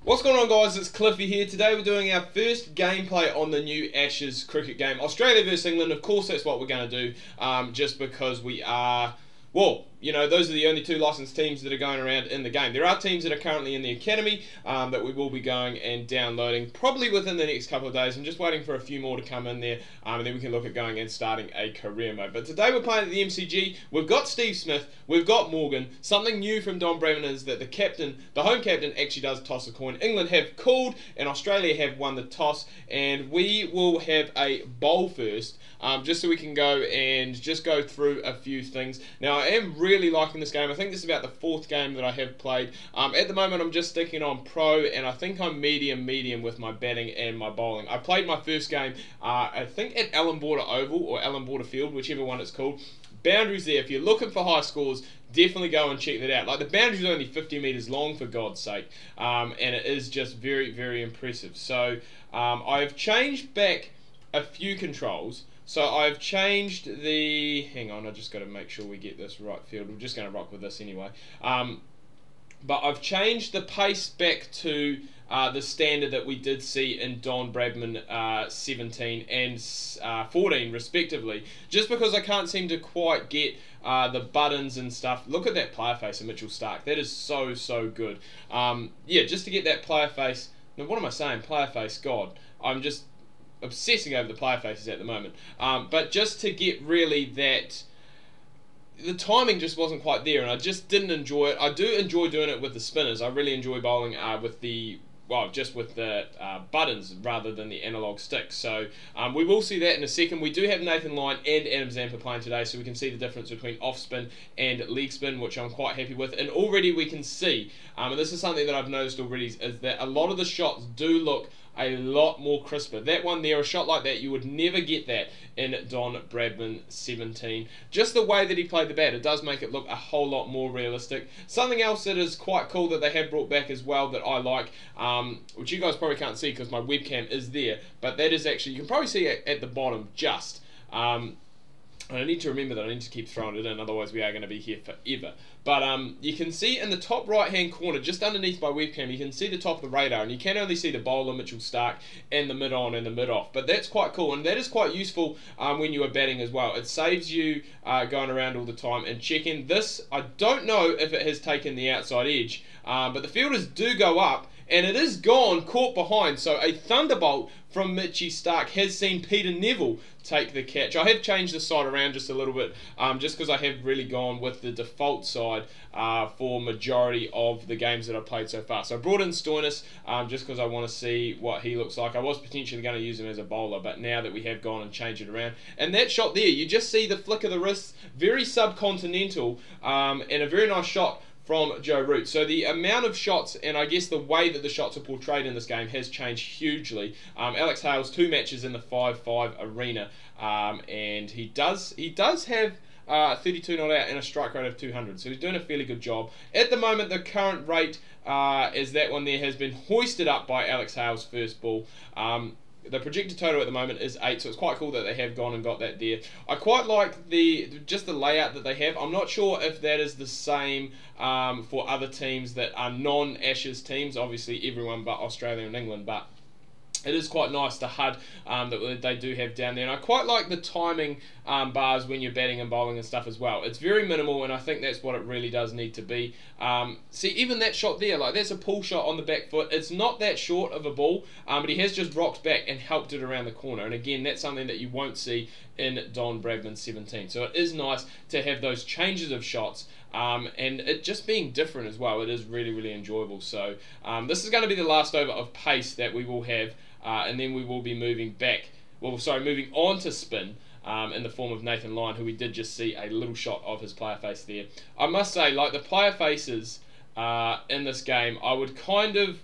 What's going on, guys? It's Cliffy here. Today we're doing our first gameplay on the new Ashes cricket game. Australia versus England. Of course that's what we're going to do, just because we are, well, you know, those are the only two licensed teams that are going around in the game. There are teams that are currently in the academy that we will be going and downloading probably within the next couple of days. I'm just waiting for a few more to come in there, and then we can look at going and starting a career mode. But today we're playing at the MCG. We've got Steve Smith, we've got Morgan. Something new from Don Bradman is that the home captain, actually does toss a coin. England have called and Australia have won the toss, and we will have a bowl first, just so we can go and just go through a few things. Now, I am really liking this game. I think this is about the fourth game that I have played. At the moment, I'm just sticking on pro, and I think I'm medium with my batting and my bowling. I played my first game, I think at Allan Border Oval or Allan Border Field, whichever one it's called. Boundaries there. If you're looking for high scores, definitely go and check that out. Like, the boundary's only 50 metres long, for God's sake, and it is just very impressive. So I've changed back a few controls. So I've changed the, hang on, I just got to make sure we get this right field. We're just going to rock with this anyway. But I've changed the pace back to the standard that we did see in Don Bradman 17 and 14 respectively, just because I can't seem to quite get the buttons and stuff. Look at that player face of Mitchell Starc. That is so good. Yeah, just to get that player face. Now, what am I saying? Player face, God. I'm just obsessing over the player faces at the moment. But just to get really that, the timing just wasn't quite there, and I just didn't enjoy it. I do enjoy doing it with the spinners. I really enjoy bowling with the, well, just with the buttons rather than the analog sticks. So we will see that in a second. We do have Nathan Lyon and Adam Zampa playing today, so we can see the difference between off spin and leg spin, which I'm quite happy with. And already we can see, and this is something that I've noticed already, is that a lot of the shots do look a lot more crisper. That one there, a shot like that, you would never get that in Don Bradman 17. Just the way that he played the bat, it does make it look a whole lot more realistic. Something else that is quite cool that they have brought back as well that I like, which you guys probably can't see because my webcam is there, but that is actually, you can probably see it at the bottom just. And I need to remember that I need to keep throwing it in, otherwise we are going to be here forever. But you can see in the top right hand corner, just underneath my webcam, you can see the top of the radar, and you can only see the bowler, Mitchell Starc, and the mid on and the mid off. But that's quite cool, and that is quite useful when you are batting as well. It saves you going around all the time and checking. This, I don't know if it has taken the outside edge, but the fielders do go up, and it is gone, caught behind. So a thunderbolt from Mitchie Starc has seen Peter Neville take the catch. I have changed the side around just a little bit, just because I have really gone with the default side for majority of the games that I've played so far. So I brought in Stoinis just because I want to see what he looks like. I was potentially going to use him as a bowler, but now that we have gone and changed it around, and that shot there, you just see the flick of the wrist, very subcontinental, and a very nice shot from Joe Root. So the amount of shots, and I guess the way that the shots are portrayed in this game, has changed hugely. Alex Hale's 2 matches in the 5-5 arena, and he does have 32 not out and a strike rate of 200, so he's doing a fairly good job. At the moment, the current rate is that one there has been hoisted up by Alex Hale's first ball. The projected total at the moment is 8, so it's quite cool that they have gone and got that there. I quite like just the layout that they have. I'm not sure if that is the same for other teams that are non-Ashes teams, obviously everyone but Australia and England, but it is quite nice, the HUD that they do have down there. And I quite like the timing bars when you're batting and bowling and stuff as well. It's very minimal, and I think that's what it really does need to be. See, even that shot there, like, that's a pull shot on the back foot. It's not that short of a ball, but he has just rocked back and helped it around the corner. And again, that's something that you won't see in Don Bradman 17. So it is nice to have those changes of shots, and it just being different as well. It is really enjoyable. So this is going to be the last over of pace that we will have, and then we will be moving on to spin in the form of Nathan Lyon, who we did just see a little shot of his player face there. I must say, like, the player faces in this game, I would kind of,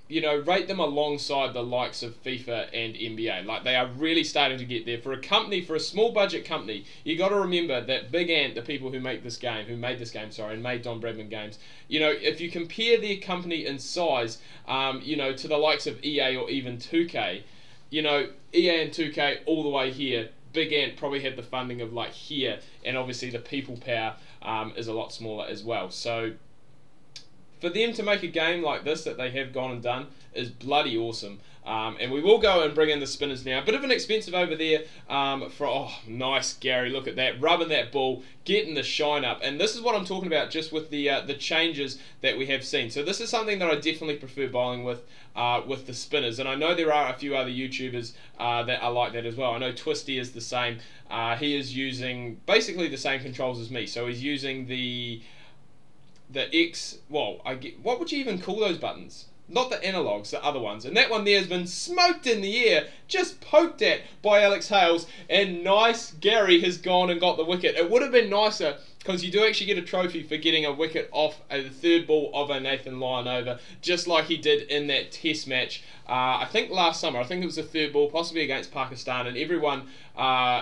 you know, rate them alongside the likes of FIFA and NBA. Like, they are really starting to get there. For a company, for a small budget company, you got to remember that Big Ant, the people who made this game, and made Don Bradman games, you know, if you compare their company in size, you know, to the likes of EA or even 2K, you know, EA and 2K all the way here, Big Ant probably had the funding of like here, and obviously the people power is a lot smaller as well. So for them to make a game like this that they have gone and done is bloody awesome. And we will go and bring in the spinners now. A bit of an expensive over there oh, nice Gary, look at that, rubbing that ball, getting the shine up. And this is what I'm talking about just with the changes that we have seen. So this is something that I definitely prefer bowling with the spinners. And I know there are a few other YouTubers that are like that as well. I know Twisty is the same. He is using basically the same controls as me. So he's using the X, well, what would you even call those buttons? Not the analogs, the other ones. And that one there has been smoked in the air, just poked at by Alex Hales, and nice Gary has gone and got the wicket. It would have been nicer, because you do actually get a trophy for getting a wicket off the third ball of a Nathan Lyon over, just like he did in that test match, I think last summer. I think it was the third ball, possibly against Pakistan, and everyone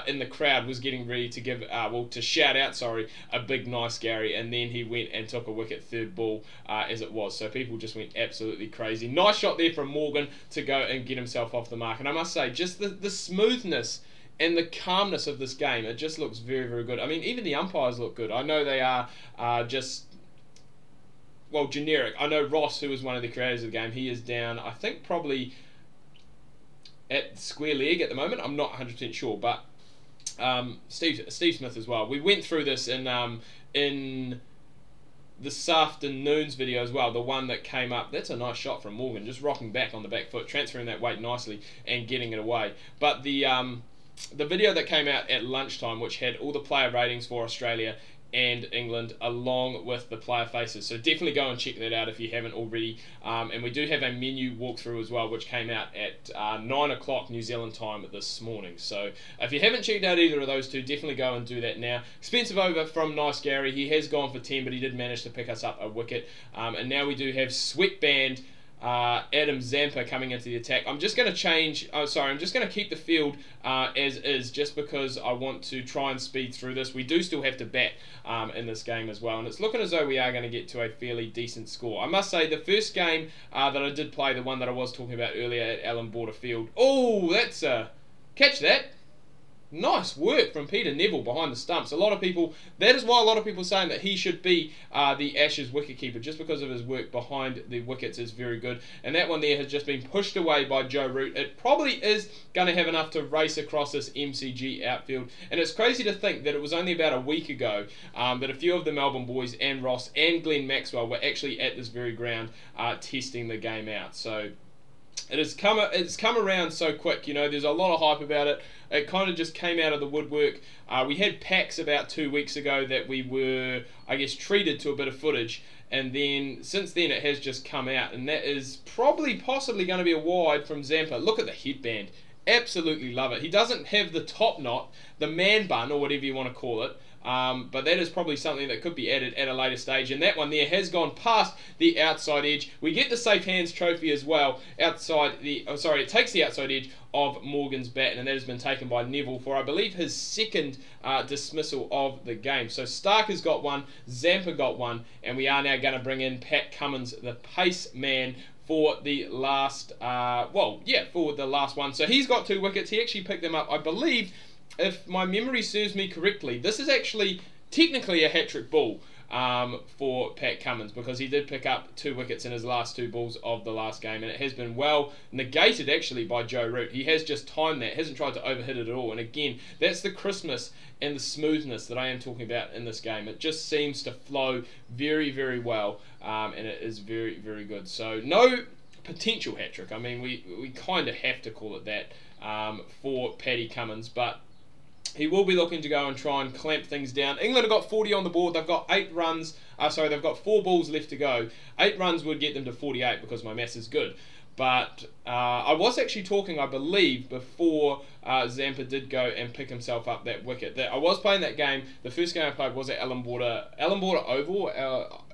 in the crowd was getting ready to give, to shout out, a big nice Gary, and then he went and took a wicket third ball as it was. So people just went absolutely crazy. Nice shot there from Morgan to go and get himself off the mark, and I must say, just the smoothness and the calmness of this game, it just looks very, very good. I mean, even the umpires look good. I know they are just, well, generic. I know Ross, who was one of the creators of the game, he is down, I think, probably at square leg at the moment. I'm not 100% sure, but Steve Smith as well. We went through this in this afternoon's video as well, the one that came up. That's a nice shot from Morgan, just rocking back on the back foot, transferring that weight nicely and getting it away. But the video that came out at lunchtime, which had all the player ratings for Australia and England along with the player faces, so definitely go and check that out if you haven't already. And we do have a menu walkthrough as well, which came out at 9 o'clock New Zealand time this morning. So if you haven't checked out either of those two, definitely go and do that now. Expensive over from Nice Gary. He has gone for 10, but he did manage to pick us up a wicket. And now we do have Sweatband Adam Zampa coming into the attack. I'm just going to change, I'm just going to keep the field as is, just because I want to try and speed through this. We do still have to bat in this game as well, and it's looking as though we are going to get to a fairly decent score. I must say, the first game that I did play, the one that I was talking about earlier at Allan Border Field, oh, that's a, catch that. Nice work from Peter Neville behind the stumps. A lot of people, that is why a lot of people are saying that he should be the Ashes wicketkeeper, just because of his work behind the wickets is very good. And that one there has just been pushed away by Joe Root. It probably is going to have enough to race across this MCG outfield. And it's crazy to think that it was only about a week ago that a few of the Melbourne boys and Ross and Glenn Maxwell were actually at this very ground testing the game out. So it's come around so quick, you know. There's a lot of hype about it. It kind of just came out of the woodwork. We had packs about 2 weeks ago that we were, I guess, treated to a bit of footage, and then since then it has just come out, and that is possibly going to be a wide from Zampa. Look at the headband. Absolutely love it. He doesn't have the top knot, the man bun, or whatever you want to call it. But that is probably something that could be added at a later stage, and that one there has gone past the outside edge. We get the safe hands trophy as well. It takes the outside edge of Morgan's bat, and that has been taken by Neville for, I believe, his second dismissal of the game. So Stark has got one, Zampa got one, and we are now going to bring in Pat Cummins, the pace man, for the last for the last one. So he's got 2 wickets. He actually picked them up, I believe, if my memory serves me correctly. This is actually technically a hat-trick ball for Pat Cummins, because he did pick up 2 wickets in his last 2 balls of the last game, and it has been well negated actually by Joe Root. He has just timed that, hasn't tried to overhit it at all, and again, that's the crispness and the smoothness that I am talking about in this game. It just seems to flow very, very well, and it is very, very good. So no potential hat-trick. I mean, we kind of have to call it that for Paddy Cummins, but he will be looking to go and try and clamp things down. England have got 40 on the board. They've got 8 runs. They've got 4 balls left to go. 8 runs would get them to 48 because my maths is good. But I was actually talking, I believe, before Zampa did go and pick himself up that wicket. I was playing that game. The first game I played was at Allan Border Oval,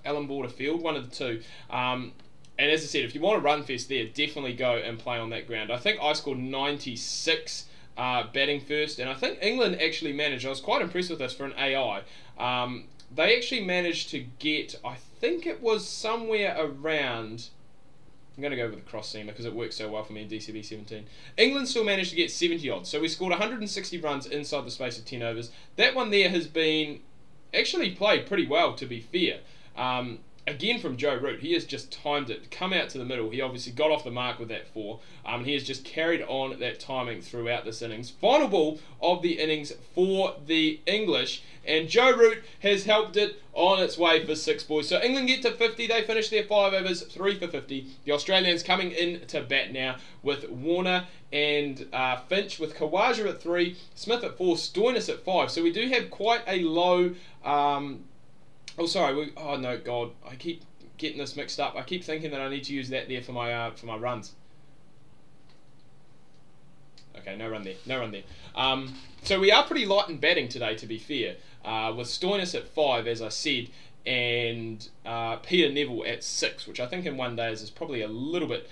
Allan Border Field, one of the two. And as I said, if you want a run fest there, definitely go and play on that ground. I think I scored 96 batting first, and I think England actually managed, I was quite impressed with this for an AI, they actually managed to get, I think it was somewhere around, I'm going to go with the cross seamer because it works so well for me in DCB 17. England still managed to get 70 odds, so we scored 160 runs inside the space of 10 overs. That one there has been actually played pretty well, to be fair. again from Joe Root, he has just timed it, come out to the middle. He obviously got off the mark with that 4. He has just carried on that timing throughout this innings. Final ball of the innings for the English, and Joe Root has helped it on its way for 6, boys. So England get to 50. They finish their 5 overs, 3 for 50. The Australians coming in to bat now with Warner and Finch, with Khawaja at 3, Smith at 4, Stoinis at 5. So we do have quite a low... oh, sorry. Oh, no, God. I keep getting this mixed up. I keep thinking that I need to use that there for my runs. Okay, no run there. No run there. So we are pretty light in batting today, to be fair. With Stoinis at 5, as I said, and Peter Neville at 6, which I think in one days is probably a little bit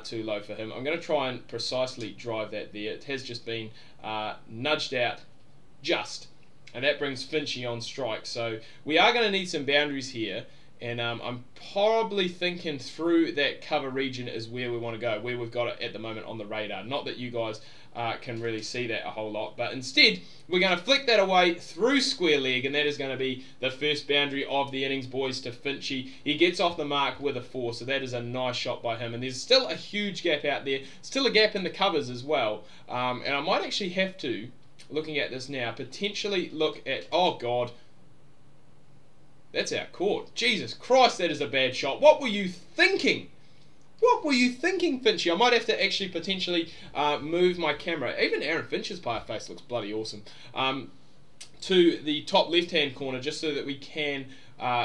too low for him. I'm going to try and precisely drive that there. It has just been nudged out just. And that brings Finchy on strike. So we are going to need some boundaries here. And I'm probably thinking through that cover region is where we want to go, where we've got it at the moment on the radar. Not that you guys can really see that a whole lot. But instead, we're going to flick that away through square leg. And that is going to be the first boundary of the innings, boys, to Finchy. He gets off the mark with a 4. So that is a nice shot by him. And there's still a huge gap out there. Still a gap in the covers as well. And I might actually have to, looking at this now, potentially look at... Oh, God. That's out court. Jesus Christ, that is a bad shot. What were you thinking? What were you thinking, Finchy? I might have to actually potentially move my camera. Even Aaron Finch's player face looks bloody awesome. To the top left-hand corner, just so that we can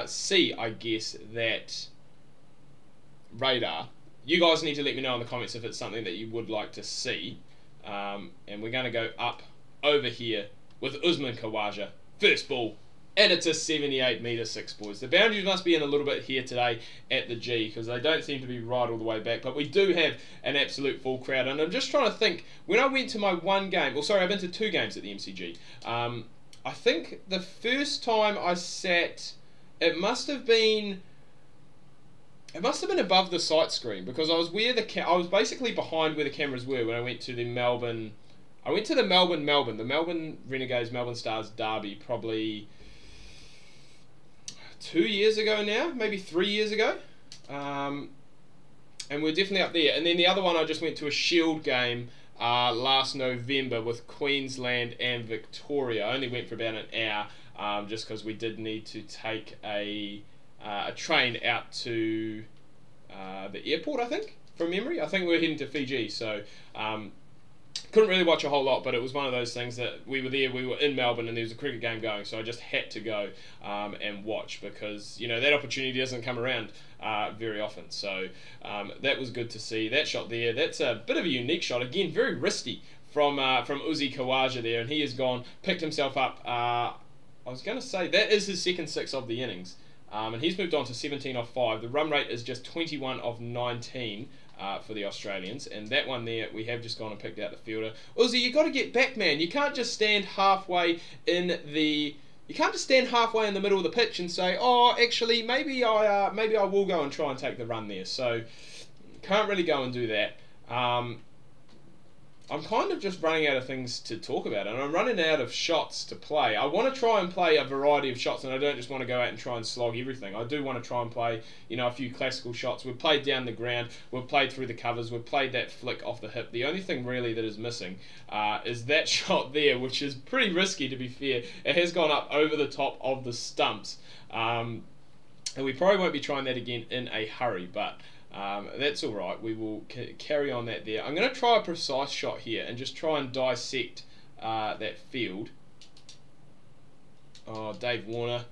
see, I guess, that radar. You guys need to let me know in the comments if it's something that you would like to see. And we're going to go up over here with Usman Khawaja. First ball. And it's a 78 metre 6, boys. The boundaries must be in a little bit here today at the G, because they don't seem to be right all the way back. But we do have an absolute full crowd. And I'm just trying to think, when I went to my one game, well, sorry, I've been to 2 games at the MCG. I think the first time I sat, it must have been above the sight screen, because I was where I was basically behind where the cameras were when I went to the Melbourne. I went to the Melbourne Renegades, Melbourne Stars derby, probably 2 years ago now, maybe 3 years ago, and we're definitely up there. And then the other one, I just went to a Shield game last November with Queensland and Victoria. I only went for about an hour, just because we did need to take a train out to the airport, I think, from memory. I think we were heading to Fiji, so couldn't really watch a whole lot, but it was one of those things that we were there, we were in Melbourne, and there was a cricket game going, so I just had to go and watch, because, you know, that opportunity doesn't come around very often. So that was good to see. That shot there, that's a bit of a unique shot. Again, very risky from Uzi Khawaja there, and he has gone, picked himself up. I was going to say, that is his second 6 of the innings, and he's moved on to 17 off 5. The run rate is just 21 of 19. For the Australians, and that one there, we have just gone and picked out the fielder. Uzi, you got to get back, man. You can't just stand halfway in the. You can't just stand halfway in the middle of the pitch and say, "Oh, actually, maybe I will go and try and take the run there." So, can't really go and do that. I'm kind of just running out of things to talk about, and I'm running out of shots to play. I want to try and play a variety of shots, and I don't just want to go out and try and slog everything. I do want to try and play, you know, a few classical shots. We've played down the ground, we've played through the covers, we've played that flick off the hip. The only thing really that is missing is that shot there, which is pretty risky, to be fair. It has gone up over the top of the stumps, and we probably won't be trying that again in a hurry, but that's alright. We will carry on that there. I'm going to try a precise shot here and just try and dissect that field. Oh, Dave Warner.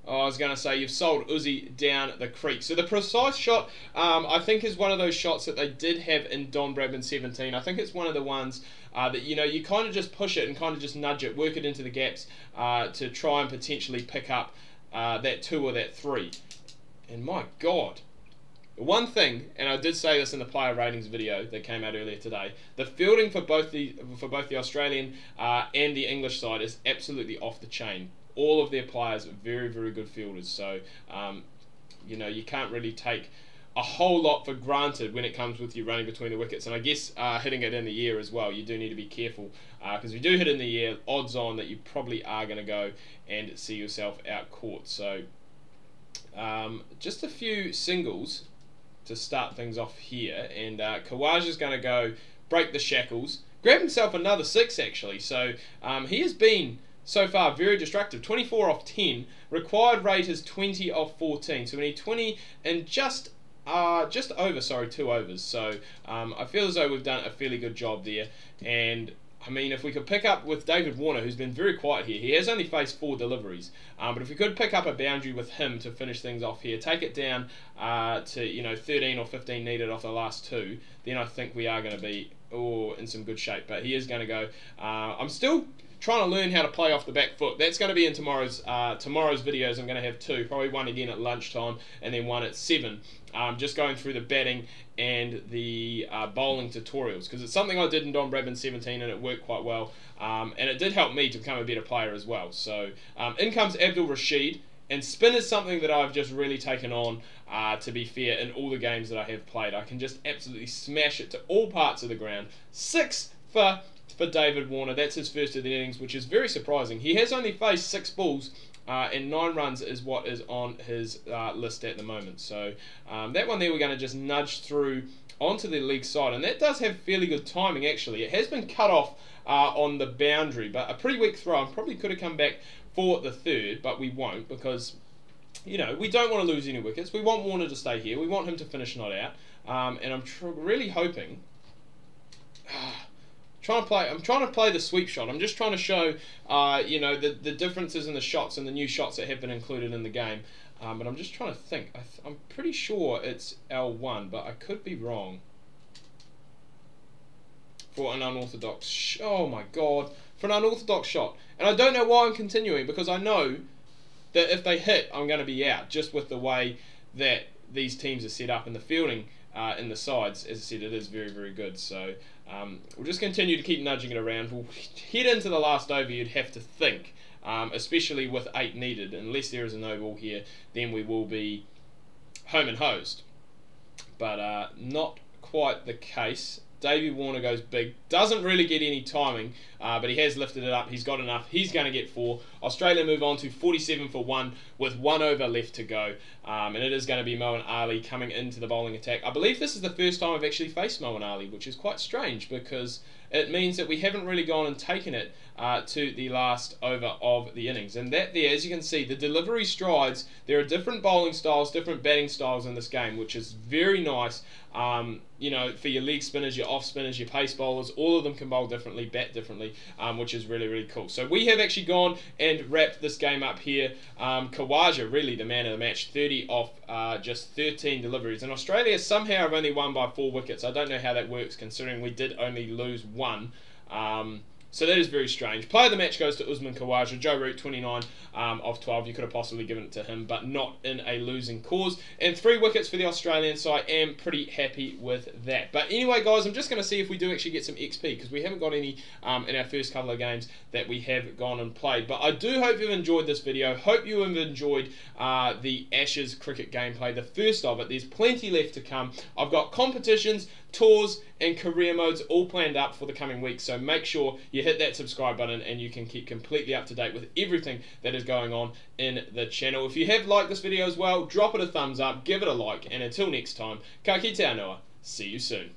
Oh, I was going to say, you've sold Uzi down the creek. So the precise shot, I think, is one of those shots that they did have in Don Bradman 17. I think it's one of the ones that, you know, you kind of just push it and kind of just nudge it, work it into the gaps to try and potentially pick up that 2 or that 3. And my God. One thing, and I did say this in the player ratings video that came out earlier today, the fielding for both the Australian and the English side is absolutely off the chain. All of their players are very, very good fielders. So, you know, you can't really take a whole lot for granted when it comes with you running between the wickets. And I guess hitting it in the air as well, you do need to be careful, because if you do hit in the air, odds on that you probably are going to go and see yourself out caught. So Just a few singles to start things off here, and Kawaja's going to go break the shackles, grab himself another 6 actually, so he has been so far very destructive. 24 off 10, required rate is 20 off 14, so we need 20 and just over, sorry, 2 overs, so I feel as though we've done a fairly good job there. And I mean, if we could pick up with David Warner, who's been very quiet here, he has only faced 4 deliveries, but if we could pick up a boundary with him to finish things off here, take it down to 13 or 15 needed off the last 2, then I think we are going to be in some good shape. But he is going to go. I'm still trying to learn how to play off the back foot. That's going to be in tomorrow's videos. I'm going to have 2, probably one again at lunchtime and then one at 7. Just going through the batting and the bowling tutorials, because it's something I did in Don Bradman 17 and it worked quite well, and it did help me to become a better player as well. So in comes Abdul Rashid, and spin is something that I've just really taken on, to be fair, in all the games that I have played. I can just absolutely smash it to all parts of the ground. 6 for David Warner. That's his first of the innings, which is very surprising. He has only faced 6 balls, and 9 runs is what is on his list at the moment. So that one there we're going to just nudge through onto the leg side, and that does have fairly good timing actually. It has been cut off on the boundary, but a pretty weak throw. I probably could have come back for the 3rd, but we won't, because we don't want to lose any wickets. We want Warner to stay here. We want him to finish not out, and I'm really hoping. I'm trying to play the sweep shot. I'm just trying to show, the differences in the shots and the new shots that have been included in the game. But I'm just trying to think. I'm pretty sure it's L1, but I could be wrong. For an unorthodox, oh my god, for an unorthodox shot. And I don't know why I'm continuing, because I know that if they hit, I'm going to be out, just with the way that these teams are set up and the fielding in the sides. As I said, it is very, very good. So we'll just continue to keep nudging it around. We'll head into the last over, you'd have to think, especially with 8 needed. Unless there is a no ball here, then we will be home and hosed. But not quite the case. Davey Warner goes big, doesn't really get any timing, but he has lifted it up. He's got enough. He's going to get 4. Australia move on to 47 for 1 with 1 over left to go, and it is going to be Moeen Ali coming into the bowling attack. I believe this is the first time I've actually faced Moeen Ali, which is quite strange, because it means that we haven't really gone and taken it to the last over of the innings. And that there, as you can see, the delivery strides, there are different bowling styles, different batting styles in this game, which is very nice. For your leg spinners, your off spinners, your pace bowlers, all of them can bowl differently, bat differently, which is really, really cool. So we have actually gone and wrapped this game up here. Kawaja, really the man of the match, 30 off just 13 deliveries. And Australia somehow have only won by 4 wickets. I don't know how that works, considering we did only lose 1. So that is very strange. Player of the match goes to Usman Khawaja. Joe Root, 29 of 12. You could have possibly given it to him, but not in a losing cause. And 3 wickets for the Australians, so I am pretty happy with that. But anyway, guys, I'm just going to see if we do actually get some XP, because we haven't got any in our first couple of games that we have gone and played. But I do hope you've enjoyed this video. Hope you have enjoyed the Ashes cricket gameplay, the first of it. There's plenty left to come. I've got competitions, tours, and career modes all planned up for the coming weeks, so make sure you hit that subscribe button and you can keep completely up to date with everything that is going on in the channel. If you have liked this video as well, drop it a thumbs up, give it a like, and until next time, ka kite anō, see you soon.